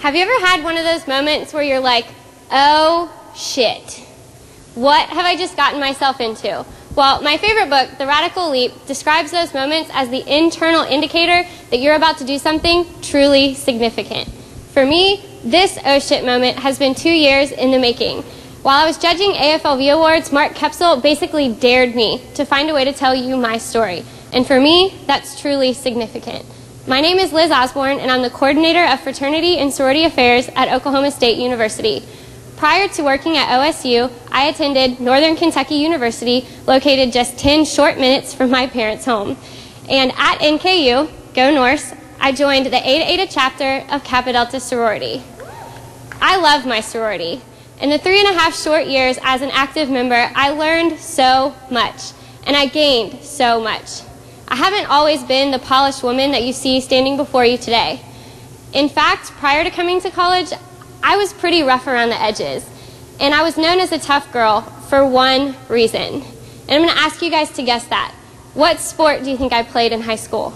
Have you ever had one of those moments where you're like, oh shit, what have I just gotten myself into? Well, my favorite book, The Radical Leap, describes those moments as the internal indicator that you're about to do something truly significant. For me, this oh shit moment has been 2 years in the making. While I was judging AFLV awards, Mark Kepsel basically dared me to find a way to tell you my story. And for me, that's truly significant. My name is Liz Osborne, and I'm the coordinator of Fraternity and Sorority Affairs at Oklahoma State University. Prior to working at OSU, I attended Northern Kentucky University, located just 10 short minutes from my parents' home. And at NKU, go Norse, I joined the Eta Eta chapter of Kappa Delta sorority. I love my sorority. In the 3.5 short years as an active member, I learned so much, and I gained so much. I haven't always been the polished woman that you see standing before you today. In fact, prior to coming to college, I was pretty rough around the edges, and I was known as a tough girl for one reason. And I'm going to ask you guys to guess that. What sport do you think I played in high school?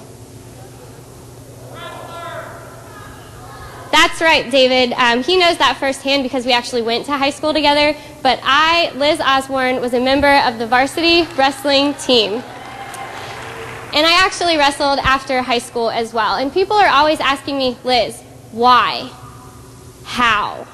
That's right, David. He knows that firsthand because we actually went to high school together. But I, Liz Osborne, was a member of the varsity wrestling team. And I actually wrestled after high school as well. And people are always asking me, Liz, why? How?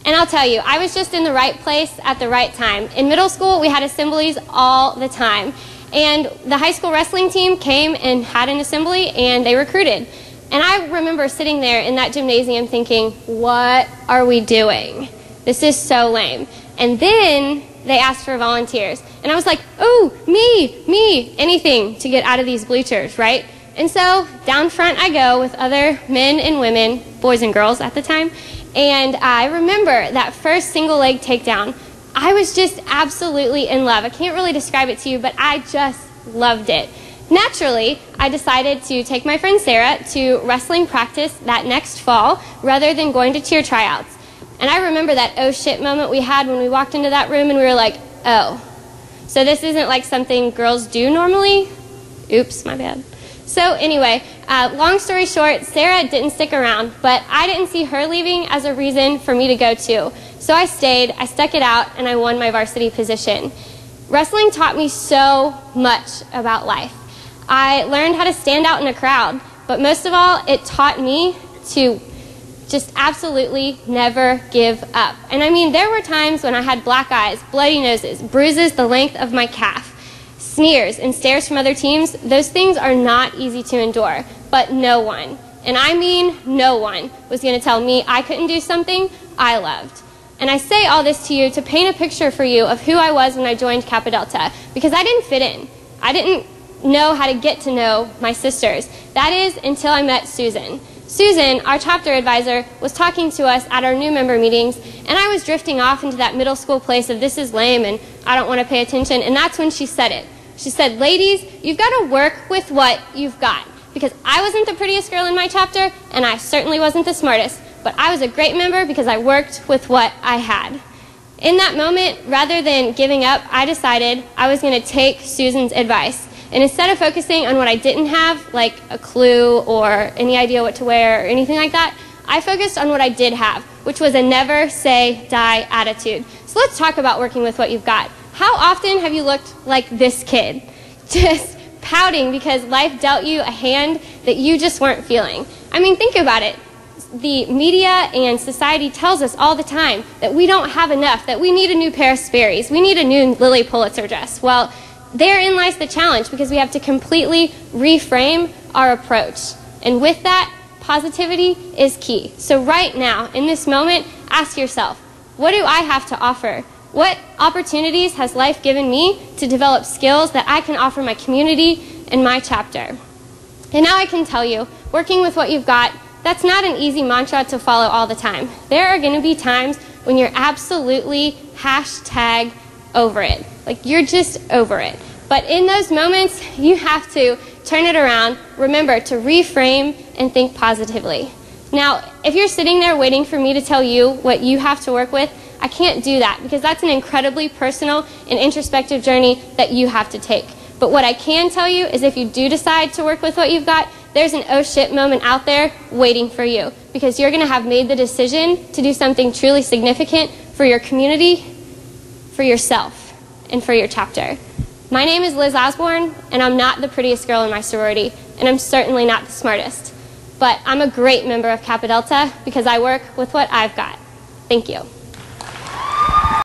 And I'll tell you, I was just in the right place at the right time. In middle school, we had assemblies all the time. And the high school wrestling team came and had an assembly, and they recruited. And I remember sitting there in that gymnasium thinking, what are we doing? This is so lame. And then they asked for volunteers. And I was like, oh, me, anything to get out of these bleachers, right? And so down front I go with other men and women, boys and girls at the time, and I remember that first single leg takedown. I was just absolutely in love. I can't really describe it to you, but I just loved it. Naturally, I decided to take my friend Sarah to wrestling practice that next fall rather than going to cheer tryouts. And I remember that oh shit moment we had when we walked into that room and we were like, oh, so this isn't like something girls do normally? Oops, my bad. So anyway, long story short, Sarah didn't stick around, but I didn't see her leaving as a reason for me to go too. So I stayed, I stuck it out, and I won my varsity position. Wrestling taught me so much about life. I learned how to stand out in a crowd, but most of all, it taught me to just absolutely never give up. And I mean, there were times when I had black eyes, bloody noses, bruises the length of my calf, sneers and stares from other teams. Those things are not easy to endure, but no one, and I mean no one, was going to tell me I couldn't do something I loved. And I say all this to you to paint a picture for you of who I was when I joined Kappa Delta, because I didn't fit in. I didn't know how to get to know my sisters. That is, until I met Susan. Susan, our chapter advisor, was talking to us at our new member meetings, and I was drifting off into that middle school place of this is lame and I don't want to pay attention, and that's when she said it. She said, ladies, you've got to work with what you've got, because I wasn't the prettiest girl in my chapter, and I certainly wasn't the smartest, but I was a great member because I worked with what I had. In that moment, rather than giving up, I decided I was going to take Susan's advice. And instead of focusing on what I didn't have, like a clue or any idea what to wear or anything like that, I focused on what I did have, which was a never say die attitude. So let's talk about working with what you've got. How often have you looked like this kid? Just pouting because life dealt you a hand that you just weren't feeling. I mean, think about it. The media and society tells us all the time that we don't have enough, that we need a new pair of Sperry's, we need a new Lilly Pulitzer dress. Well, therein lies the challenge, because we have to completely reframe our approach. And with that, positivity is key. So right now, in this moment, ask yourself, what do I have to offer? What opportunities has life given me to develop skills that I can offer my community and my chapter? And now I can tell you, working with what you've got, that's not an easy mantra to follow all the time. There are going to be times when you're absolutely hashtag over it. Like, you're just over it. But in those moments, you have to turn it around, remember to reframe and think positively. Now, if you're sitting there waiting for me to tell you what you have to work with, I can't do that, because that's an incredibly personal and introspective journey that you have to take. But what I can tell you is if you do decide to work with what you've got, there's an oh shit moment out there waiting for you, because you're going to have made the decision to do something truly significant for your community, for yourself, and for your chapter. My name is Liz Osborne, and I'm not the prettiest girl in my sorority, and I'm certainly not the smartest. But I'm a great member of Kappa Delta because I work with what I've got. Thank you.